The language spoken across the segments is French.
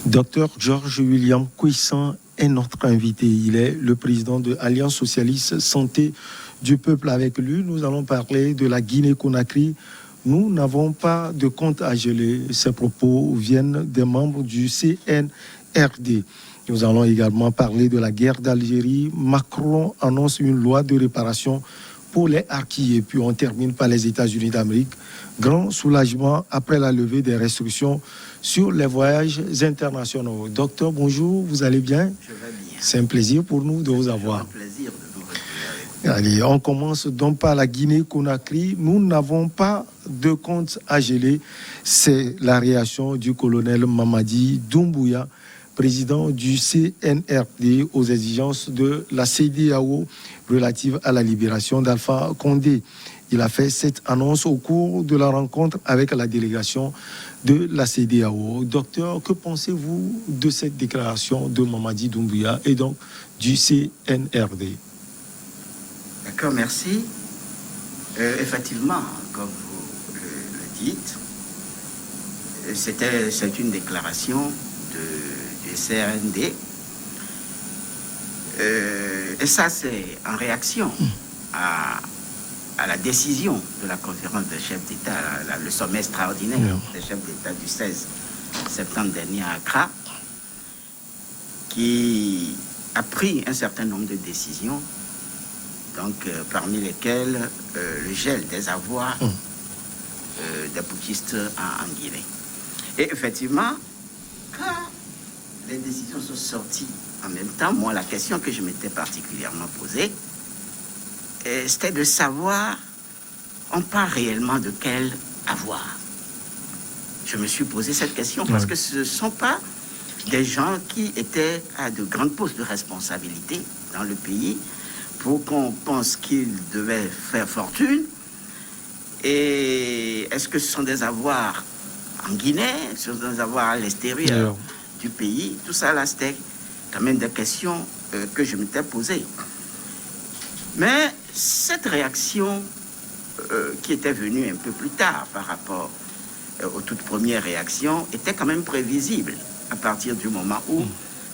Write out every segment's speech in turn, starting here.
Docteur Georges William Kuissan est notre invité. Il est le président de l'Alliance socialiste santé du peuple. Avec lui, nous allons parler de la Guinée-Conakry. Nous n'avons pas de compte à geler. Ces propos viennent des membres du CNRD. Nous allons également parler de la guerre d'Algérie. Macron annonce une loi de réparation pour les harkis. Et puis on termine par les États-Unis d'Amérique. Grand soulagement après la levée des restrictions sur les voyages internationaux. Docteur, bonjour, vous allez bien? Je vais bien. C'est un plaisir pour nous de vous avoir. C'est un plaisir de vous retrouver. Allez, on commence donc par la Guinée-Conakry. Nous n'avons pas de compte à geler. C'est la réaction du colonel Mamadi Doumbouya, président du CNRD, aux exigences de la CEDEAO relative à la libération d'Alpha Condé. Il a fait cette annonce au cours de la rencontre avec la délégation de la CEDEAO. Docteur, que pensez-vous de cette déclaration de Mamadi Doumbouya et donc du CNRD? D'accord, merci. Effectivement, comme vous le dites, c'est une déclaration du CNRD. Et ça, c'est en réaction à la décision de la conférence des chefs d'État, le sommet extraordinaire des chefs d'État du 16 septembre dernier à Accra, qui a pris un certain nombre de décisions, donc parmi lesquelles le gel des avoirs des putschistes en Guinée. Et effectivement, quand les décisions sont sorties en même temps, moi, la question que je m'étais particulièrement posée, c'était de savoir, on parle réellement de quel avoir? Je me suis posé cette question parce que ce ne sont pas des gens qui étaient à de grandes postes de responsabilité dans le pays pour qu'on pense qu'ils devaient faire fortune. Et est-ce que ce sont des avoirs en Guinée, ce sont des avoirs à l'extérieur du pays? Tout ça, là, c'était quand même des questions que je m'étais posées. Mais cette réaction qui était venue un peu plus tard par rapport aux toutes premières réactions était quand même prévisible à partir du moment où,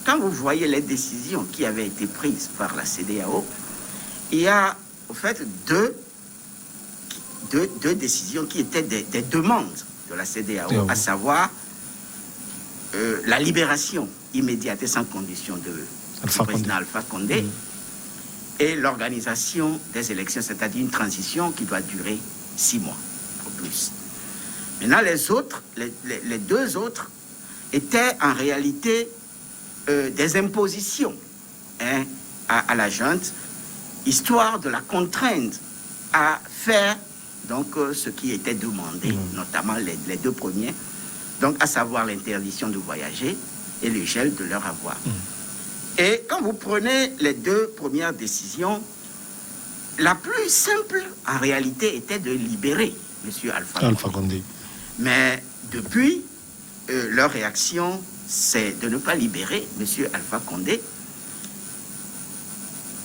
quand vous voyez les décisions qui avaient été prises par la CEDEAO, il y a au fait deux décisions qui étaient des demandes de la CEDEAO, à savoir la libération immédiate et sans condition du président Alpha Condé, et l'organisation des élections, c'est-à-dire une transition qui doit durer 6 mois au plus. Maintenant, les deux autres étaient en réalité des impositions à la junte, histoire de la contraindre à faire donc ce qui était demandé, notamment les deux premiers, donc à savoir l'interdiction de voyager et le gel de leur avoir. Et quand vous prenez les deux premières décisions, la plus simple, en réalité, était de libérer M. Alpha Condé. Mais depuis, leur réaction, c'est de ne pas libérer M. Alpha Condé,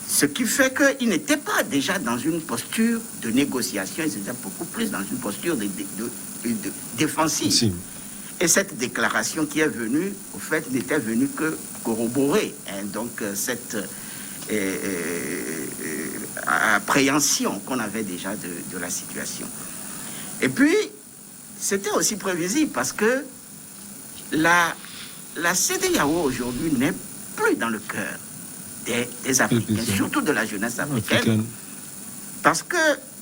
ce qui fait qu'ils n'étaient pas déjà dans une posture de négociation, ils étaient beaucoup plus dans une posture de défensive. Si. Et cette déclaration qui est venue, au fait, n'était venue que corroborer donc cette appréhension qu'on avait déjà de la situation. Et puis, c'était aussi prévisible parce que la CEDEAO aujourd'hui n'est plus dans le cœur des Africains, surtout de la jeunesse africaine, parce que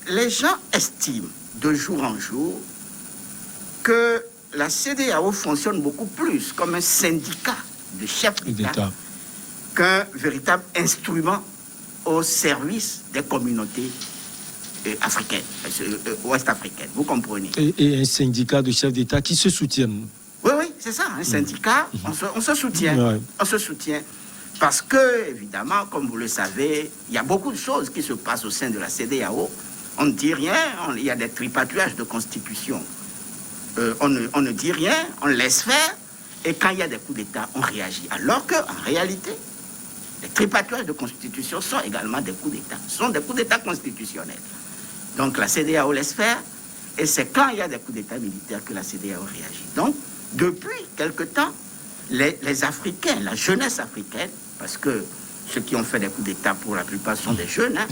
les gens estiment de jour en jour que la CEDEAO fonctionne beaucoup plus comme un syndicat de chefs d'État qu'un véritable instrument au service des communautés africaines, ouest-africaines. Vous comprenez? Et un syndicat de chefs d'État qui se soutiennent. Oui, c'est ça. Un syndicat, on se soutient. On se soutient. Parce que, évidemment, comme vous le savez, il y a beaucoup de choses qui se passent au sein de la CEDEAO. On ne dit rien, il y a des tripatouillages de constitution. On ne dit rien, on laisse faire, et quand il y a des coups d'État, on réagit. Alors qu'en réalité, les tripatouages de constitution sont également des coups d'État. Ce sont des coups d'État constitutionnels. Donc la CEDEAO laisse faire, et c'est quand il y a des coups d'État militaires que la CEDEAO réagit. Donc, depuis quelque temps, les Africains, la jeunesse africaine, parce que ceux qui ont fait des coups d'État pour la plupart sont des jeunes, hein.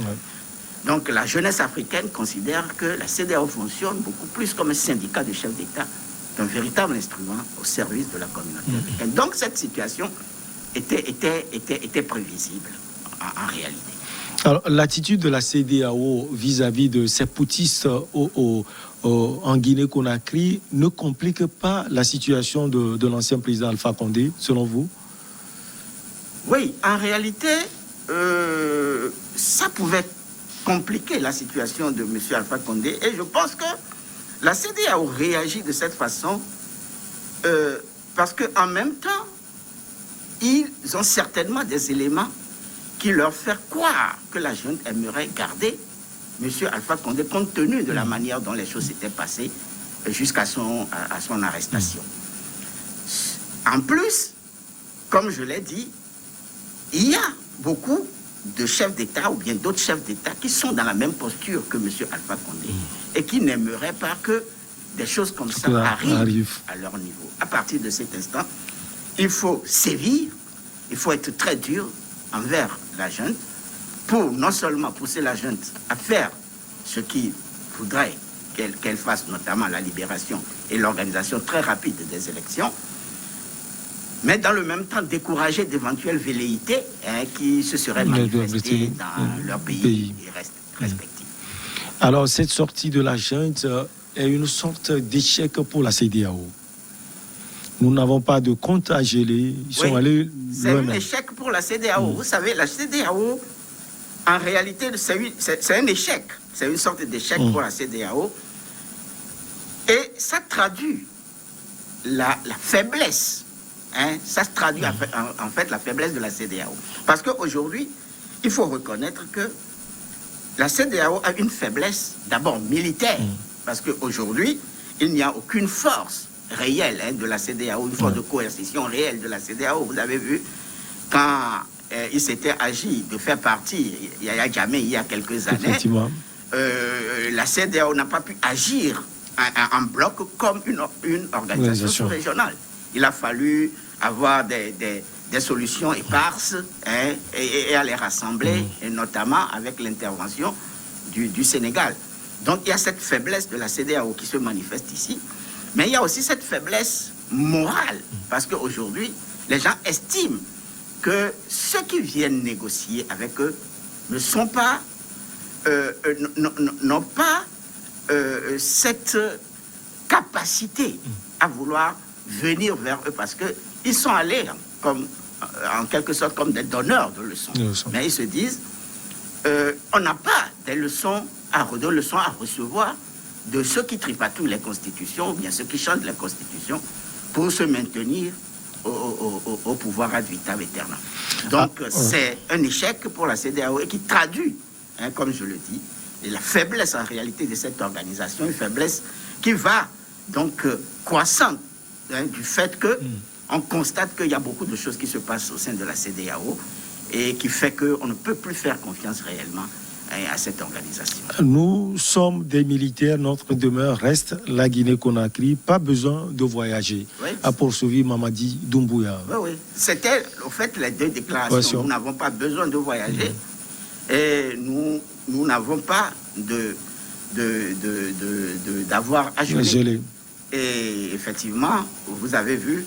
Donc la jeunesse africaine considère que la CEDEAO fonctionne beaucoup plus comme un syndicat de chefs d'État qu'un véritable instrument au service de la communauté africaine. Donc cette situation était prévisible en réalité. Alors, l'attitude de la CEDEAO vis-à-vis de ces poutistes en Guinée-Conakry ne complique pas la situation de l'ancien président Alpha Condé, selon vous? Oui, en réalité, ça pouvait compliquer la situation de M. Alpha Condé. Et je pense que la CEDEAO réagit de cette façon parce qu'en même temps, ils ont certainement des éléments qui leur font croire que la junte aimerait garder M. Alpha Condé compte tenu de la manière dont les choses s'étaient passées jusqu'à son arrestation. En plus, comme je l'ai dit, il y a beaucoup de chefs d'État ou bien d'autres chefs d'État qui sont dans la même posture que M. Alpha Condé et qui n'aimeraient pas que des choses comme ça arrivent à leur niveau. À partir de cet instant, il faut sévir, il faut être très dur envers la junte pour non seulement pousser la junte à faire ce qu'il faudrait qu'elle fasse, notamment la libération et l'organisation très rapide des élections, mais dans le même temps décourager d'éventuelles velléités qui se seraient manifestées dans leur pays respectif. Alors cette sortie de la junte est une sorte d'échec pour la CEDEAO. Nous n'avons pas de compte à geler. Ils sont allés c'est un échec pour la CEDEAO. Vous savez, la CEDEAO, en réalité, c'est un échec. C'est une sorte d'échec pour la CEDEAO. Et ça traduit la faiblesse. Ça se traduit en fait la faiblesse de la CEDEAO. Parce qu'aujourd'hui, il faut reconnaître que la CEDEAO a une faiblesse d'abord militaire. Parce qu'aujourd'hui, il n'y a aucune force réelle de la CEDEAO, une force de coercition réelle de la CEDEAO. Vous avez vu, quand il s'était agi de faire partir Yaya Jammeh il y a quelques années, la CEDEAO n'a pas pu agir en bloc comme une organisation sous-régionale. Il a fallu avoir des solutions éparses et à les rassembler, et notamment avec l'intervention du Sénégal. Donc il y a cette faiblesse de la CEDEAO qui se manifeste ici, mais il y a aussi cette faiblesse morale, parce qu'aujourd'hui, les gens estiment que ceux qui viennent négocier avec eux ne sont pas, n'ont pas cette capacité à vouloir venir vers eux, parce qu'ils sont allés comme, en quelque sorte comme des donneurs de leçons. Mais ils se disent, on n'a pas des leçons à recevoir de ceux qui tripatouillent les constitutions, ou bien ceux qui changent les constitutions pour se maintenir au pouvoir ad vitam aeternam. Donc c'est un échec pour la CEDEAO et qui traduit, comme je le dis, la faiblesse en réalité de cette organisation, une faiblesse qui va donc croissante du fait que on constate qu'il y a beaucoup de choses qui se passent au sein de la CEDEAO et qui fait qu'on ne peut plus faire confiance réellement à cette organisation. Nous sommes des militaires, notre demeure reste la Guinée-Conakry, pas besoin de voyager, a poursuivi Mamadi Doumbouya. Oui. C'était au fait les deux déclarations. Nous n'avons pas besoin de voyager et nous n'avons pas d'avoir à geler. Et effectivement, vous avez vu,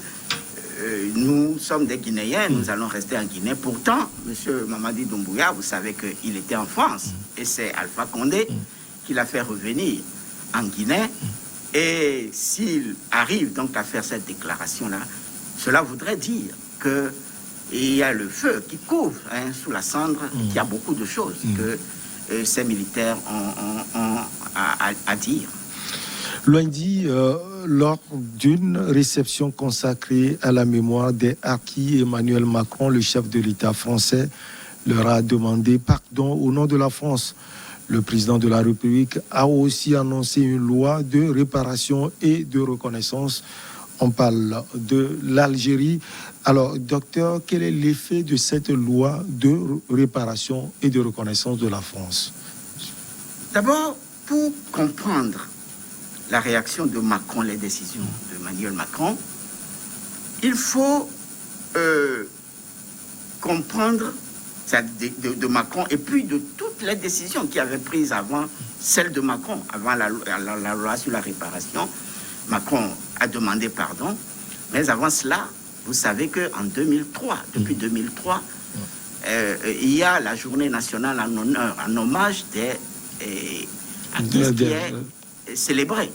nous sommes des Guinéens, nous allons rester en Guinée. Pourtant, M. Mamadi Doumbouya, vous savez qu'il était en France. Et c'est Alpha Condé qui l'a fait revenir en Guinée. Et s'il arrive donc à faire cette déclaration-là, cela voudrait dire qu'il y a le feu qui couvre sous la cendre, qu'il y a beaucoup de choses que ces militaires ont à dire. Lundi, lors d'une réception consacrée à la mémoire des harkis, Emmanuel Macron, le chef de l'État français, leur a demandé pardon au nom de la France. Le président de la République a aussi annoncé une loi de réparation et de reconnaissance. On parle de l'Algérie. Alors, docteur, quel est l'effet de cette loi de réparation et de reconnaissance de la France? D'abord, pour comprendre la réaction de Macron, les décisions de Emmanuel Macron, il faut comprendre de Macron et puis de toutes les décisions qu'il avait prises avant celle de Macron, avant la loi sur la réparation. Macron a demandé pardon, mais avant cela, vous savez qu'en 2003, depuis 2003, il y a la journée nationale en hommage des artistes qui est célébrée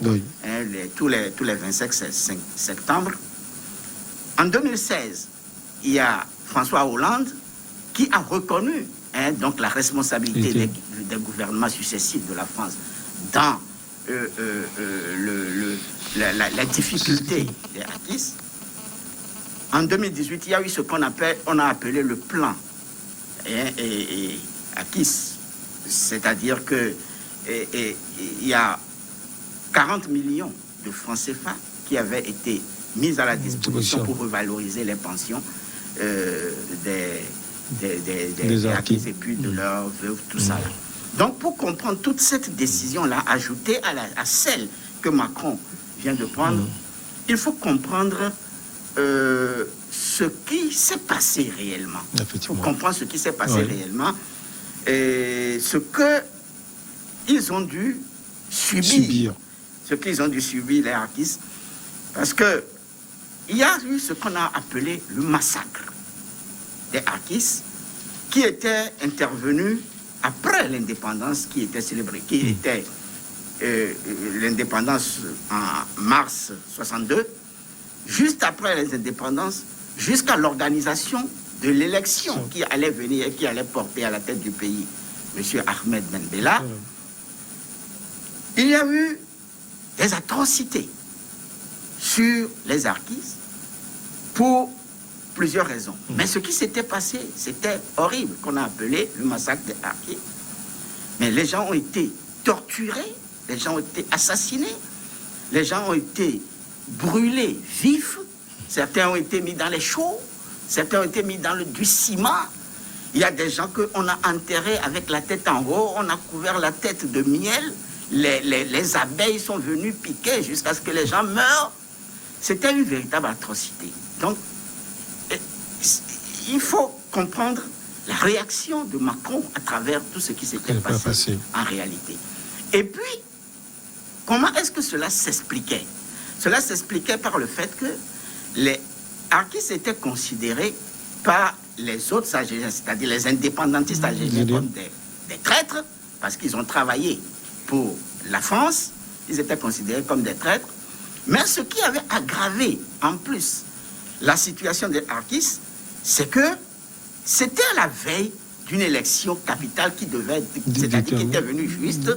tous les 25 septembre. En 2016, il y a François Hollande qui a reconnu donc la responsabilité des gouvernements successifs de la France dans la difficulté des artistes. En 2018, il y a eu ce qu'on a appelé le plan Akis, c'est-à-dire que il y a 40 millions de francs CFA qui avaient été mis à la disposition pour revaloriser les pensions des artistes et puis de leurs veuves, tout ça. Donc, pour comprendre toute cette décision-là, ajoutée à celle que Macron vient de prendre, il faut comprendre ce qui s'est passé réellement. Il faut comprendre ce qui s'est passé réellement et ce qu'ils ont dû subir. Ce qu'ils ont dû subir, les artistes. Parce que il y a eu ce qu'on a appelé le massacre des artistes qui était intervenu après l'indépendance qui était célébrée, qui était l'indépendance en mars 62, juste après les indépendances, jusqu'à l'organisation de l'élection qui allait venir et qui allait porter à la tête du pays M. Ahmed Ben Bella. Il y a eu des atrocités sur les artistes pour plusieurs raisons. Mais ce qui s'était passé, c'était horrible, qu'on a appelé le massacre des artistes. Mais les gens ont été torturés, les gens ont été assassinés, les gens ont été brûlés vifs, certains ont été mis dans les chaux, certains ont été mis dans du ciment. Il y a des gens qu'on a enterrés avec la tête en haut, on a couvert la tête de miel, les abeilles sont venues piquer jusqu'à ce que les gens meurent. C'était une véritable atrocité. Donc, il faut comprendre la réaction de Macron à travers tout ce qui s'était passé en réalité. Et puis, comment est-ce que cela s'expliquait? Cela s'expliquait par le fait que les artistes étaient considérés par les autres Algériens, c'est-à-dire les indépendantistes algériens, comme des traîtres, parce qu'ils ont travaillé pour la France, ils étaient considérés comme des traîtres. Mais ce qui avait aggravé en plus la situation des artistes, c'est que c'était à la veille d'une élection capitale qui devait, c'est-à-dire qui était venue juste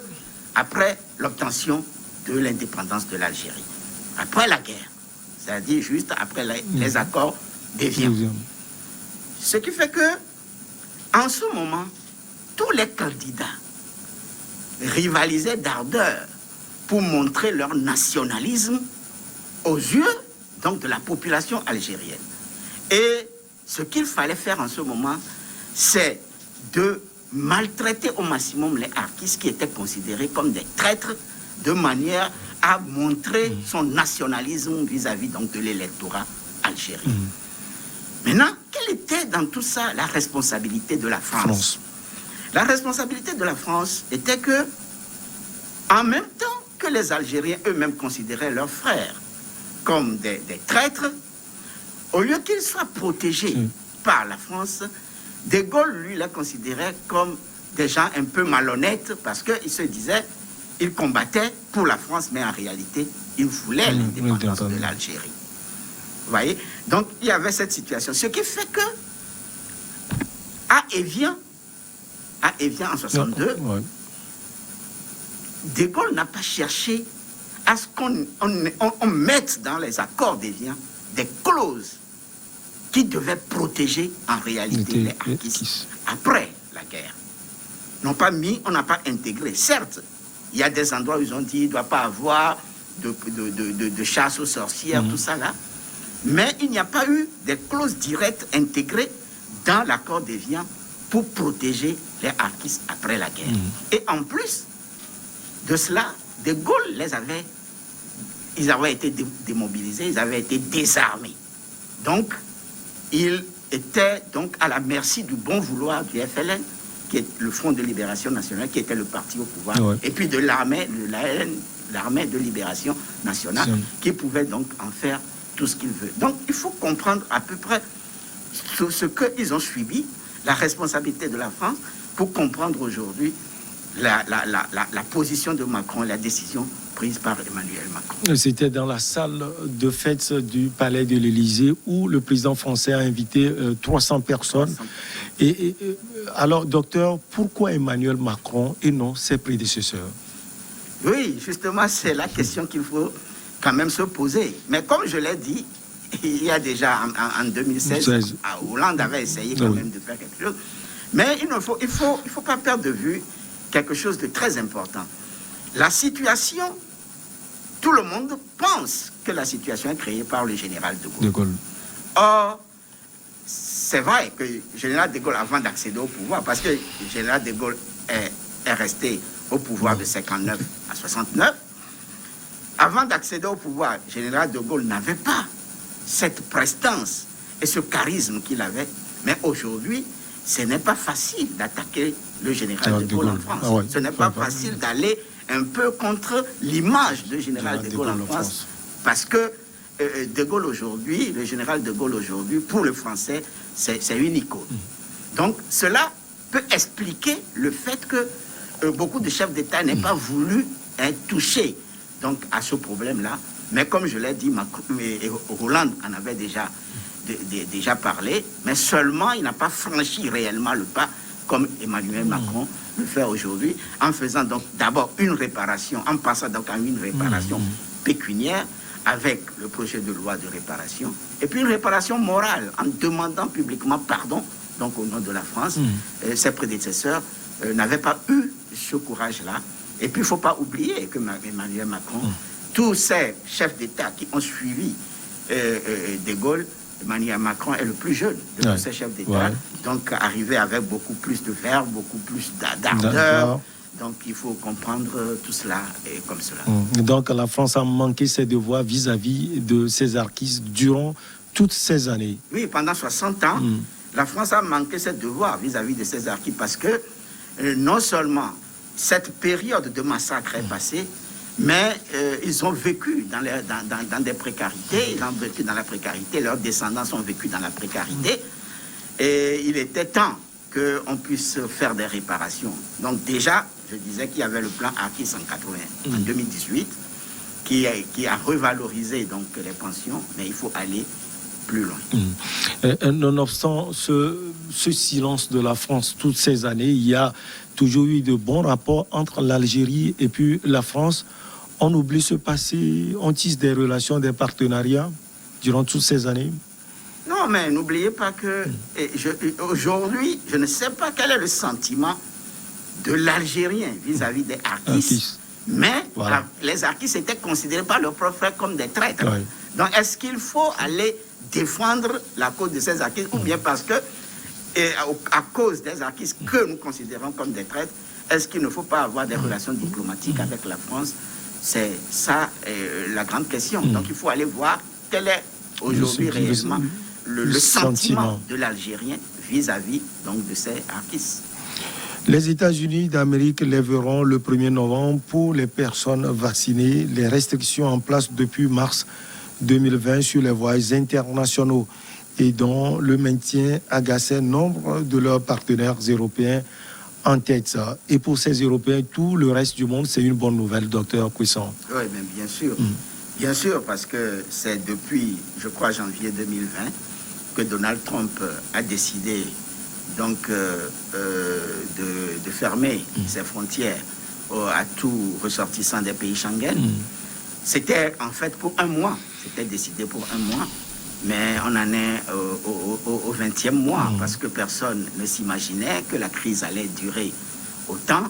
après l'obtention de l'indépendance de l'Algérie, après la guerre, c'est-à-dire juste après les accords d'Évian. Ce qui fait que, en ce moment, tous les candidats rivalisaient d'ardeur pour montrer leur nationalisme aux yeux donc de la population algérienne. Et ce qu'il fallait faire en ce moment, c'est de maltraiter au maximum les artistes qui étaient considérés comme des traîtres, de manière à montrer son nationalisme vis-à-vis donc de l'électorat algérien. Maintenant, quelle était dans tout ça la responsabilité de la France? La responsabilité de la France était que, en même temps que les Algériens eux-mêmes considéraient leurs frères comme des traîtres, au lieu qu'ils soient protégés par la France, De Gaulle, lui, les considérait comme des gens un peu malhonnêtes parce qu'il se disait, il combattait pour la France, mais en réalité, il voulait l'indépendance de l'Algérie. Vous voyez? Donc, il y avait cette situation. Ce qui fait que, à Évian en 62, De Gaulle n'a pas cherché à ce qu'on mette dans les accords d'Évian des clauses qui devaient protéger en réalité les artistes après la guerre. On n'a pas intégré. Certes, il y a des endroits où ils ont dit qu'il ne doit pas avoir de chasse aux sorcières, tout ça là. Mais il n'y a pas eu des clauses directes intégrées dans l'accord d'Évian pour protéger les artistes après la guerre. Et en plus de cela, De Gaulle ils avaient été démobilisés, ils avaient été désarmés. Donc, il était donc à la merci du bon vouloir du FLN, qui est le Front de Libération Nationale, qui était le parti au pouvoir, et puis de l'armée de Libération Nationale, qui pouvait donc en faire tout ce qu'il veut. Donc il faut comprendre à peu près ce qu'ils ont subi, la responsabilité de la France, pour comprendre aujourd'hui la position de Macron, la décision prise par Emmanuel Macron. C'était dans la salle de fête du Palais de l'Élysée où le président français a invité 300 personnes. Alors, docteur, pourquoi Emmanuel Macron et non ses prédécesseurs? Oui, justement, c'est la question qu'il faut quand même se poser. Mais comme je l'ai dit, il y a déjà en 2016, Hollande avait essayé quand même de faire quelque chose. Mais il faut pas perdre de vue quelque chose de très important. La situation, tout le monde pense que la situation est créée par le général de Gaulle. Or, c'est vrai que le général de Gaulle, avant d'accéder au pouvoir, parce que le général de Gaulle est resté au pouvoir de 59 à 69, avant d'accéder au pouvoir, le général de Gaulle n'avait pas cette prestance et ce charisme qu'il avait. Mais aujourd'hui, ce n'est pas facile d'attaquer le général de Gaulle en France. Ce n'est pas facile d'aller un peu contre l'image du général de Gaulle en France. Parce que de Gaulle aujourd'hui, le général de Gaulle aujourd'hui, pour le Français, c'est une icône. Donc cela peut expliquer le fait que beaucoup de chefs d'État n'aient pas voulu être touchés donc, à ce problème-là. Mais comme je l'ai dit, Hollande en avait déjà parlé, mais seulement il n'a pas franchi réellement le pas comme Emmanuel Macron le fait aujourd'hui, en faisant donc d'abord une réparation, en passant donc à une réparation pécuniaire avec le projet de loi de réparation, et puis une réparation morale en demandant publiquement pardon donc au nom de la France. Ses prédécesseurs n'avaient pas eu ce courage-là. Et puis il ne faut pas oublier que Emmanuel Macron, tous ces chefs d'État qui ont suivi de Gaulle, Emmanuel Macron est le plus jeune de tous ces chefs d'État, donc arrivé avec beaucoup plus de verve, beaucoup plus d'ardeur. Donc il faut comprendre tout cela comme cela. Donc la France a manqué ses devoirs vis-à-vis de ses artistes durant toutes ces années. Oui, pendant 60 ans, la France a manqué ses devoirs vis-à-vis de ses artistes parce que non seulement cette période de massacre est passée, mais ils ont vécu dans des précarités, ils ont vécu dans la précarité, leurs descendants ont vécu dans la précarité, et il était temps qu'on puisse faire des réparations. Donc déjà, je disais qu'il y avait le plan Arquis en 2018, qui a revalorisé donc les pensions, mais il faut aller plus loin. Nonobstant ce silence de la France toutes ces années, il y a toujours eu de bons rapports entre l'Algérie et puis la France. On oublie ce passé, on tisse des relations, des partenariats durant toutes ces années. Non, mais n'oubliez pas que aujourd'hui, je ne sais pas quel est le sentiment de l'Algérien vis-à-vis des Arquis. Mais les Arquis étaient considérés par leurs propres frères comme des traîtres. Donc, est-ce qu'il faut aller défendre la cause de ces Arquis ou bien parce que, à cause des Arquis que nous considérons comme des traîtres, est-ce qu'il ne faut pas avoir des relations diplomatiques avec la France? C'est ça la grande question. Donc, il faut aller voir quel est aujourd'hui réellement le sentiment de l'Algérien vis-à-vis donc de ces Arquis. Les États-Unis d'Amérique lèveront le 1er novembre pour les personnes vaccinées les restrictions en place depuis mars 2020 sur les voyages internationaux et dont le maintien agaçait nombre de leurs partenaires européens en tête. Et pour ces Européens, tout le reste du monde, c'est une bonne nouvelle, docteur Cuisson. Oui, bien sûr. Bien sûr, parce que c'est depuis, je crois, janvier 2020 que Donald Trump a décidé donc de fermer ses frontières à tout ressortissant des pays Schengen. C'était en fait pour un mois. C'était décidé pour un mois. Mais on en est au 20e mois parce que personne ne s'imaginait que la crise allait durer autant.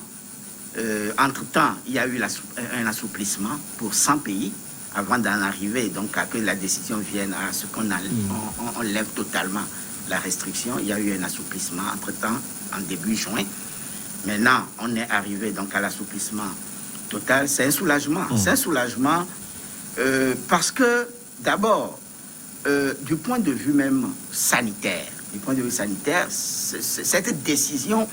Entre-temps, il y a eu un assouplissement pour 100 pays avant d'en arriver donc à que la décision vienne à ce qu'on on lève totalement la restriction. Il y a eu un assouplissement entre-temps en début juin. Maintenant, on est arrivé donc à l'assouplissement total. C'est un soulagement. C'est un soulagement parce que d'abord, du point de vue même sanitaire, cette décision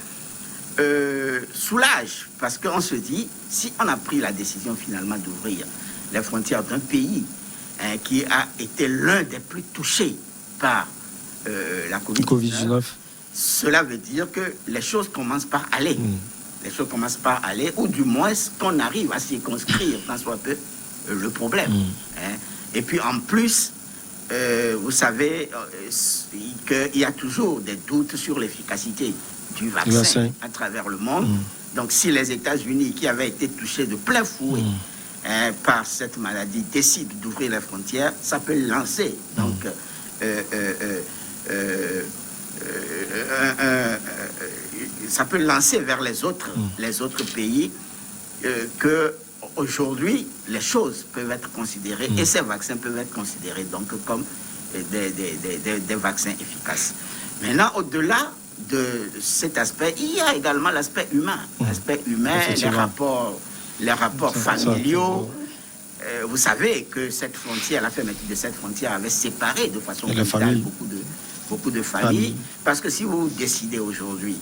soulage, parce qu'on se dit, si on a pris la décision finalement d'ouvrir les frontières d'un pays qui a été l'un des plus touchés par la COVID-19, cela veut dire que les choses commencent par aller. Les choses commencent par aller, ou du moins qu'on arrive à circonscrire tant soit peu le problème. Et puis en plus, vous savez qu'il y a toujours des doutes sur l'efficacité du vaccin à travers le monde. Donc si les États-Unis, qui avaient été touchés de plein fouet par cette maladie, décident d'ouvrir les frontières, ça peut lancer donc ça peut lancer vers les autres pays que aujourd'hui les choses peuvent être considérées et ces vaccins peuvent être considérés donc comme des vaccins efficaces. Maintenant, au-delà de cet aspect, il y a également l'aspect humain, les rapports familiaux. Vous savez que cette frontière, la fermeture de cette frontière avait séparé de façon brutale beaucoup de familles, parce que si vous décidez aujourd'hui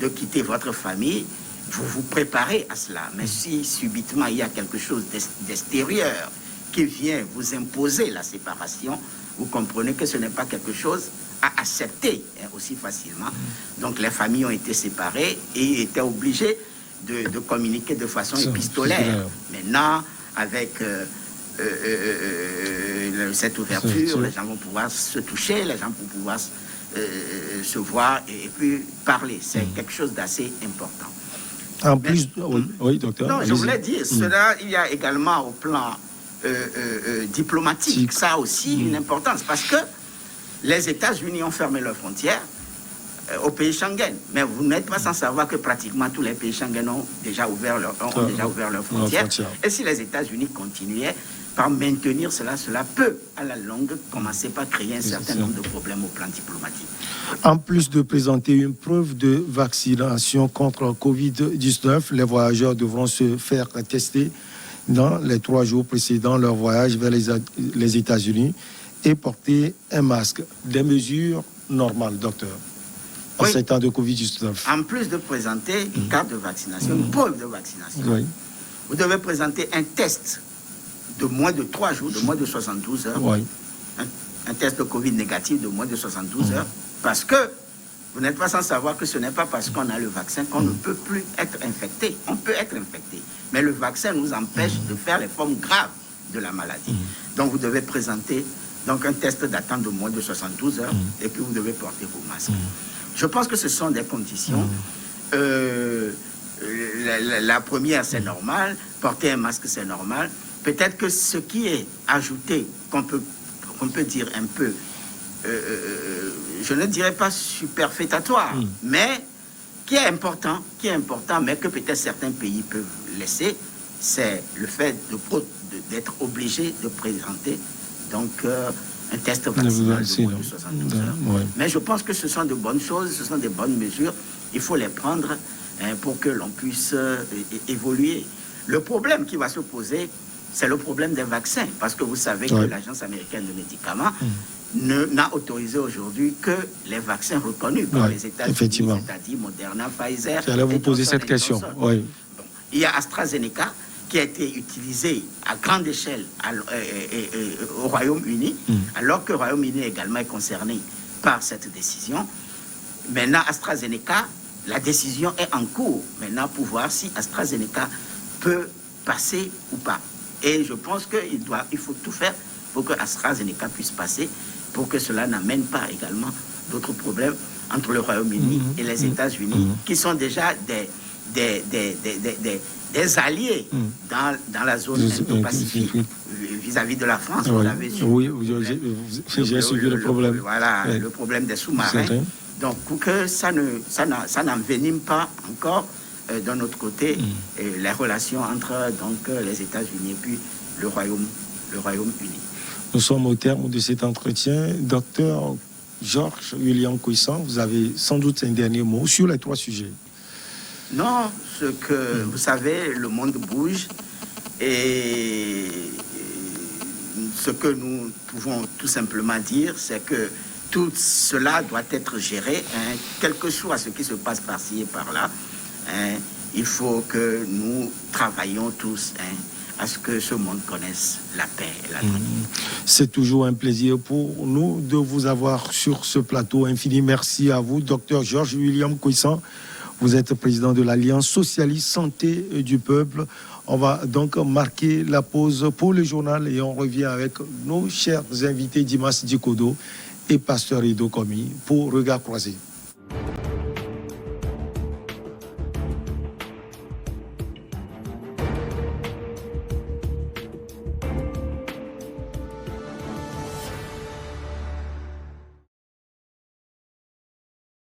de quitter votre famille, vous vous préparez à cela. Mais si subitement il y a quelque chose d'extérieur qui vient vous imposer la séparation, vous comprenez que ce n'est pas quelque chose à accepter aussi facilement. Donc les familles ont été séparées et étaient obligées de communiquer de façon épistolaire. Maintenant, avec cette ouverture, les gens vont pouvoir se toucher, les gens vont pouvoir se voir et puis parler. C'est quelque chose d'assez important. En plus, oui, docteur. Non, je voulais dire, cela, il y a également au plan diplomatique, ça a aussi une importance, parce que les États-Unis ont fermé leurs frontières au pays Schengen. Mais vous n'êtes pas sans savoir que pratiquement tous les pays Schengen ont déjà ouvert leurs frontières. Et si les États-Unis continuaient par maintenir cela, cela peut, à la longue, commencer par créer un certain nombre de problèmes au plan diplomatique. En plus de présenter une preuve de vaccination contre la COVID-19, les voyageurs devront se faire tester dans les 3 jours précédant leur voyage vers les États-Unis et porter un masque. Des mesures normales, docteur, en ces temps de COVID-19. En plus de présenter une carte de vaccination, une preuve de vaccination, vous devez présenter un test de moins de 3 jours, de moins de 72 heures, un test de Covid négatif de moins de 72 heures, parce que vous n'êtes pas sans savoir que ce n'est pas parce qu'on a le vaccin qu'on ne peut plus être infecté. On peut être infecté, mais le vaccin nous empêche de faire les formes graves de la maladie. Donc vous devez présenter un test datant de moins de 72 heures, et puis vous devez porter vos masques. Je pense que ce sont des conditions. La première, c'est normal. Porter un masque, c'est normal. Peut-être que ce qui est ajouté, qu'on peut dire un peu, je ne dirais pas superfétatoire, mais qui est important, mais que peut-être certains pays peuvent laisser, c'est le fait d'être obligé de présenter un test vaccinal de moins de 72 heures. Mais je pense que ce sont de bonnes choses, ce sont des bonnes mesures. Il faut les prendre pour que l'on puisse évoluer. Le problème qui va se poser, c'est le problème des vaccins, parce que vous savez que l'Agence américaine de médicaments n'a autorisé aujourd'hui que les vaccins reconnus par les États-Unis, c'est-à-dire Moderna, Pfizer. J'allais vous poser cette question. Il y a AstraZeneca qui a été utilisé à grande échelle au Royaume-Uni, alors que le Royaume-Uni également est concerné par cette décision. Maintenant, AstraZeneca, la décision est en cours maintenant pour voir si AstraZeneca peut passer ou pas. Et je pense qu'il faut tout faire pour que AstraZeneca puisse passer, pour que cela n'amène pas également d'autres problèmes entre le Royaume-Uni et les États-Unis, qui sont déjà des alliés dans la zone Indo-Pacifique vis-à-vis de la France. Vous avez j'ai suivi le problème. Voilà, le problème des sous-marins. Donc, pour que ça n'envenime pas encore de notre côté les relations entre les États-Unis et puis le Royaume-Uni. Nous sommes au terme de cet entretien. Docteur Georges William Kuissan, vous avez sans doute un dernier mot sur les 3 sujets. Non, vous savez, le monde bouge et ce que nous pouvons tout simplement dire, c'est que tout cela doit être géré, quel que soit ce qui se passe par-ci et par-là. Il faut que nous travaillions tous à ce que ce monde connaisse la paix et la tranquillité. C'est toujours un plaisir pour nous de vous avoir sur ce plateau. Infini merci à vous, Dr Georges William Koissan. Vous êtes président de l'Alliance socialiste santé du peuple. On va donc marquer la pause pour le journal et on revient avec nos chers invités Dimas Dikodo et Pasteur Edo Komi pour Regard croisé.